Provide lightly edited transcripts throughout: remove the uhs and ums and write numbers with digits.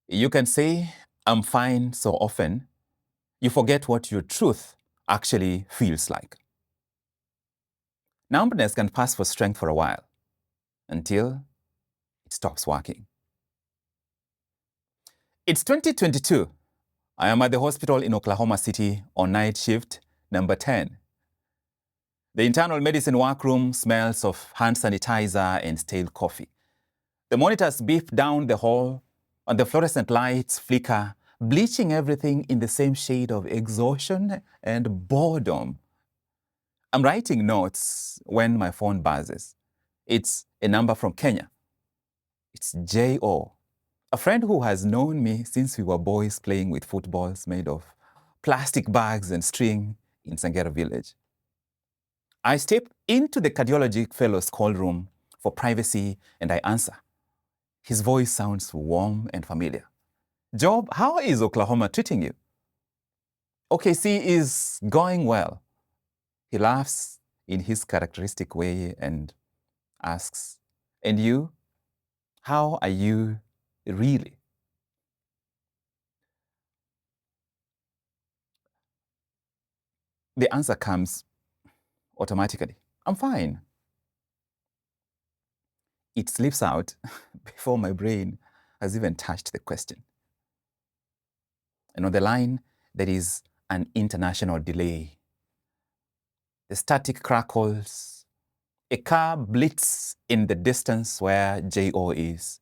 You can say, I'm fine so often, you forget what your truth actually feels like. Numbness can pass for strength for a while until it stops working. It's 2022. I am at the hospital in Oklahoma City on night shift number 10. The internal medicine workroom smells of hand sanitizer and stale coffee. The monitors beep down the hall, and the fluorescent lights flicker, bleaching everything in the same shade of exhaustion and boredom. I'm writing notes when my phone buzzes. It's a number from Kenya. It's J.O., a friend who has known me since we were boys playing with footballs made of plastic bags and string in Sangera village. I step into the cardiology fellow's call room for privacy and I answer. His voice sounds warm and familiar. Job, how is Oklahoma treating you? OKC is going well. He laughs in his characteristic way and asks, and you? How are you really? The answer comes automatically. I'm fine. It slips out before my brain has even touched the question. And on the line, there is an international delay. The static crackles. A car blitz in the distance where J.O. is.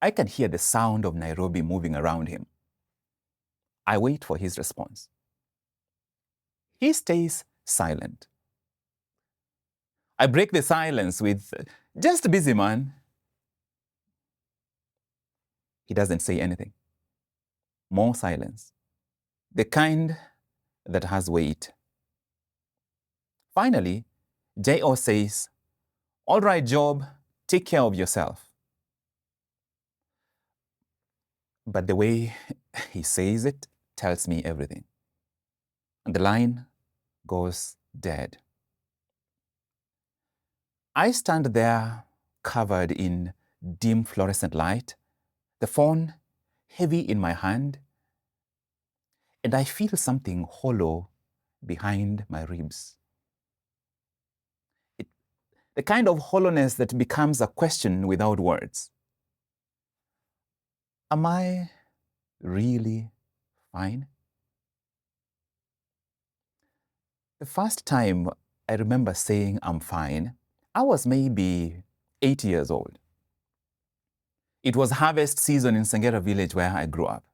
I can hear the sound of Nairobi moving around him. I wait for his response. He stays silent. I break the silence with, just busy, man. He doesn't say anything. More silence. The kind that has weight. Finally, J.O. says, all right, Job, take care of yourself. But the way he says it tells me everything. And the line goes dead. I stand there covered in dim fluorescent light, the phone heavy in my hand, and I feel something hollow behind my ribs. The kind of hollowness that becomes a question without words. Am I really fine? The first time I remember saying I'm fine, I was maybe 8 years old. It was harvest season in Sangera village where I grew up.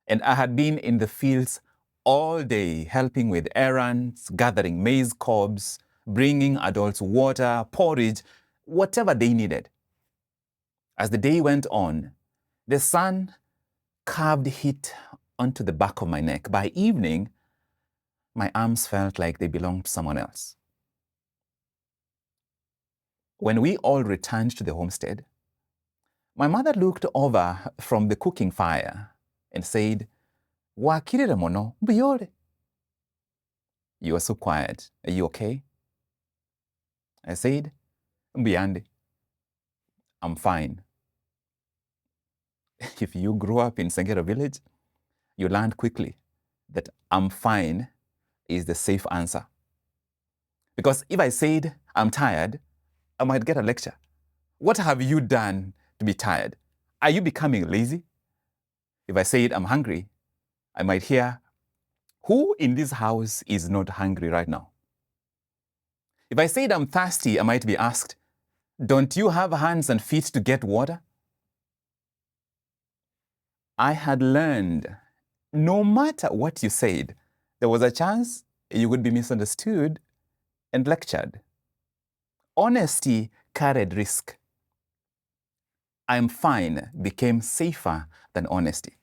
And I had been in the fields all day helping with errands, gathering maize cobs, bringing adults water, porridge, whatever they needed. As the day went on, the sun carved heat onto the back of my neck. By evening, my arms felt like they belonged to someone else. When we all returned to the homestead, my mother looked over from the cooking fire and said, "Wakirire mono, mbiyore." You are so quiet. Are you okay? I said, "Mbiyande, I'm fine." If you grew up in Sangera village, you learned quickly that I'm fine is the safe answer. Because if I said I'm tired, I might get a lecture. What have you done to be tired? Are you becoming lazy? If I said I'm hungry, I might hear, who in this house is not hungry right now? If I said I'm thirsty, I might be asked, don't you have hands and feet to get water? I had learned, no matter what you said, there was a chance you would be misunderstood and lectured. Honesty carried risk. I'm fine became safer than honesty.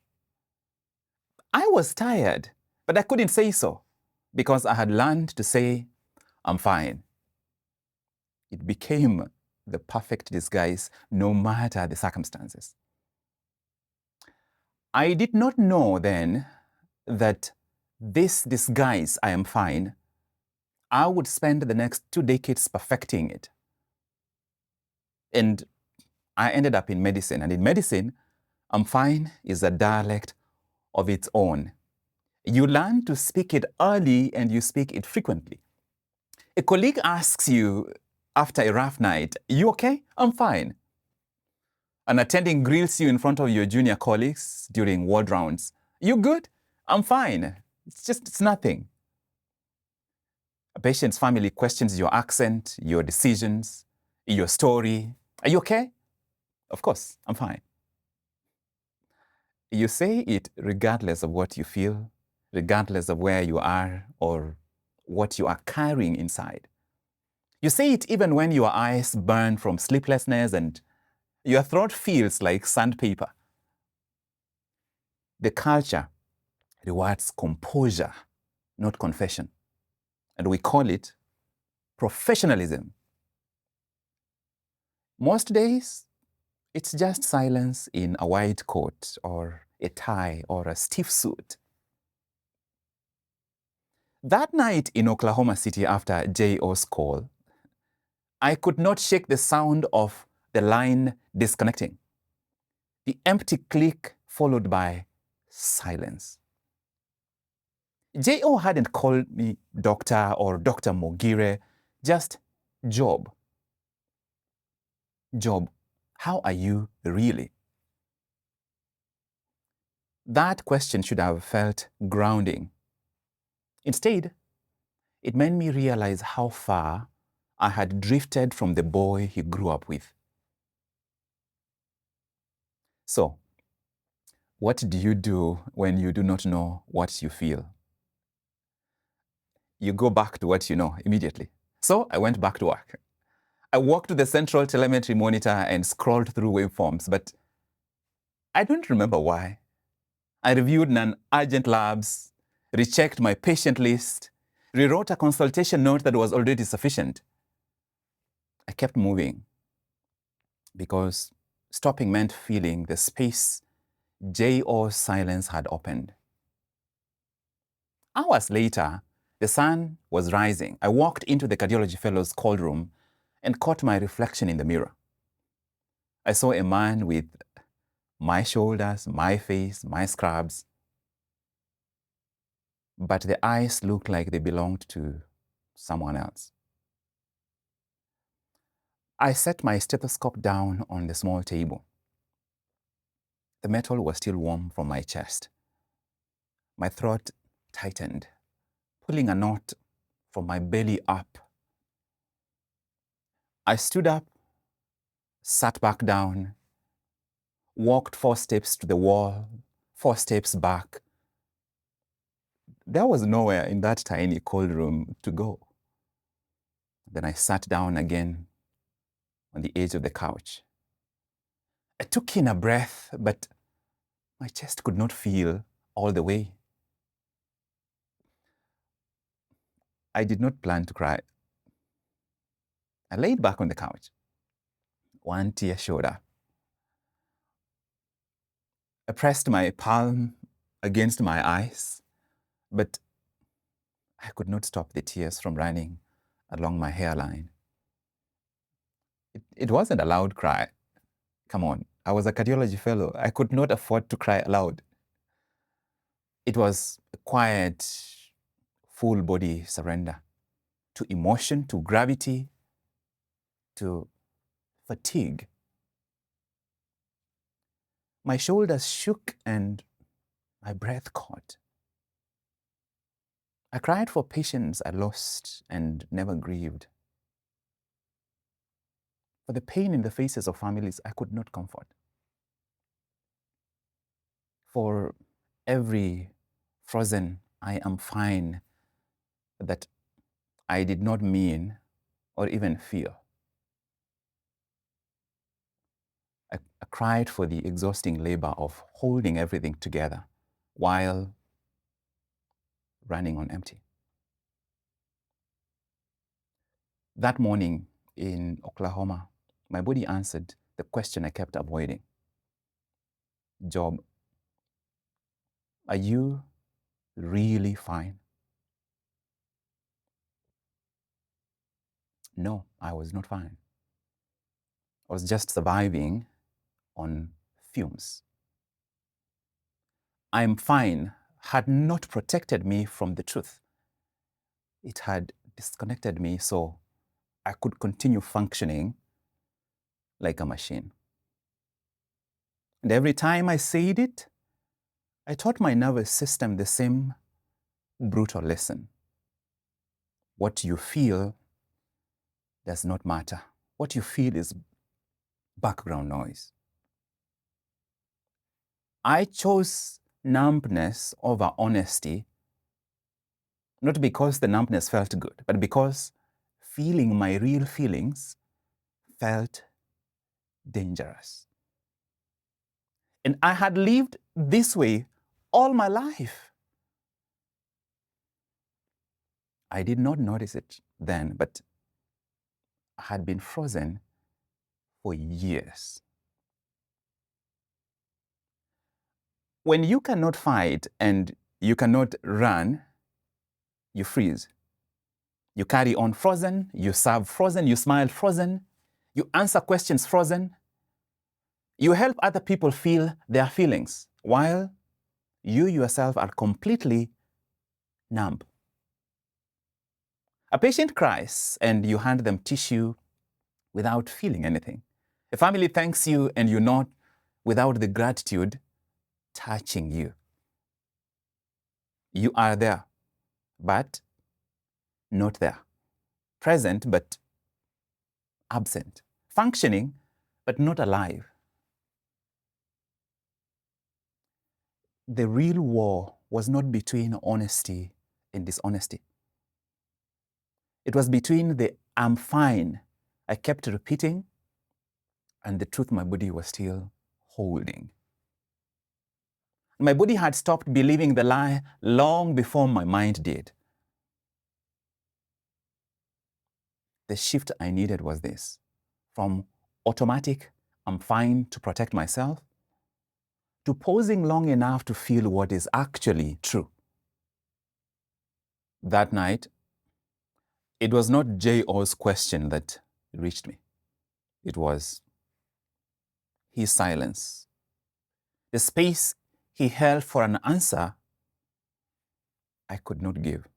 I was tired, but I couldn't say so because I had learned to say, I'm fine. It became the perfect disguise no matter the circumstances. I did not know then that this disguise, I am fine, I would spend the next 2 decades perfecting it. And I ended up in medicine. And in medicine, I'm fine is a dialect of its own. You learn to speak it early and you speak it frequently. A colleague asks you after a rough night, "You okay?" "I'm fine." An attending grills you in front of your junior colleagues during ward rounds. "You good?" "I'm fine. It's nothing." A patient's family questions your accent, your decisions, your story. "Are you okay?" "Of course, I'm fine." You say it regardless of what you feel, regardless of where you are or what you are carrying inside. You say it even when your eyes burn from sleeplessness and your throat feels like sandpaper. The culture rewards composure, not confession. And we call it professionalism. Most days, it's just silence in a white coat or a tie or a stiff suit. That night in Oklahoma City after J.O.'s call, I could not shake the sound of the line disconnecting. The empty click followed by silence. J.O. hadn't called me doctor or Dr. Mogire, just Job. Job, how are you really? That question should have felt grounding. Instead, it made me realize how far I had drifted from the boy he grew up with. So, what do you do when you do not know what you feel? You go back to what you know immediately. So I went back to work. I walked to the central telemetry monitor and scrolled through waveforms, but I don't remember why. I reviewed non-urgent labs, rechecked my patient list, rewrote a consultation note that was already sufficient. I kept moving because stopping meant feeling the space J.O.'s silence had opened. Hours later, the sun was rising. I walked into the cardiology fellow's cold room and caught my reflection in the mirror. I saw a man with my shoulders, my face, my scrubs, but the eyes looked like they belonged to someone else. I set my stethoscope down on the small table. The metal was still warm from my chest. My throat tightened, pulling a knot from my belly up. I stood up, sat back down, walked 4 steps to the wall, 4 steps back. There was nowhere in that tiny cold room to go. Then I sat down again on the edge of the couch. I took in a breath, but my chest could not feel all the way. I did not plan to cry. I laid back on the couch. One tear showed up. I pressed my palm against my eyes, but I could not stop the tears from running along my hairline. It wasn't a loud cry. Come on, I was a cardiology fellow. I could not afford to cry aloud. It was a quiet, full body surrender to emotion, to gravity, to fatigue. My shoulders shook and my breath caught. I cried for patients I lost and never grieved, for the pain in the faces of families I could not comfort, for every frozen "I am fine" that I did not mean or even feel. I cried for the exhausting labor of holding everything together while running on empty. That morning in Oklahoma, my body answered the question I kept avoiding. Job, are you really fine? No, I was not fine. I was just surviving on fumes. I'm fine had not protected me from the truth. It had disconnected me so I could continue functioning like a machine. And every time I said it, I taught my nervous system the same brutal lesson. What you feel does not matter. What you feel is background noise. I chose numbness over honesty, not because the numbness felt good, but because feeling my real feelings felt dangerous. And I had lived this way all my life. I did not notice it then, but I had been frozen for years. When you cannot fight and you cannot run, you freeze. You carry on frozen, you serve frozen, you smile frozen, you answer questions frozen. You help other people feel their feelings while you yourself are completely numb. A patient cries and you hand them tissue without feeling anything. A family thanks you and you nod without the gratitude touching you. You are there, but not there. Present, but absent. Functioning, but not alive. The real war was not between honesty and dishonesty. It was between the "I'm fine" I kept repeating and the truth my body was still holding. My body had stopped believing the lie long before my mind did. The shift I needed was this: from automatic "I'm fine" to protect myself, to pausing long enough to feel what is actually true. That night, it was not J.O.'s question that reached me. It was his silence. The space he held for an answer I could not give.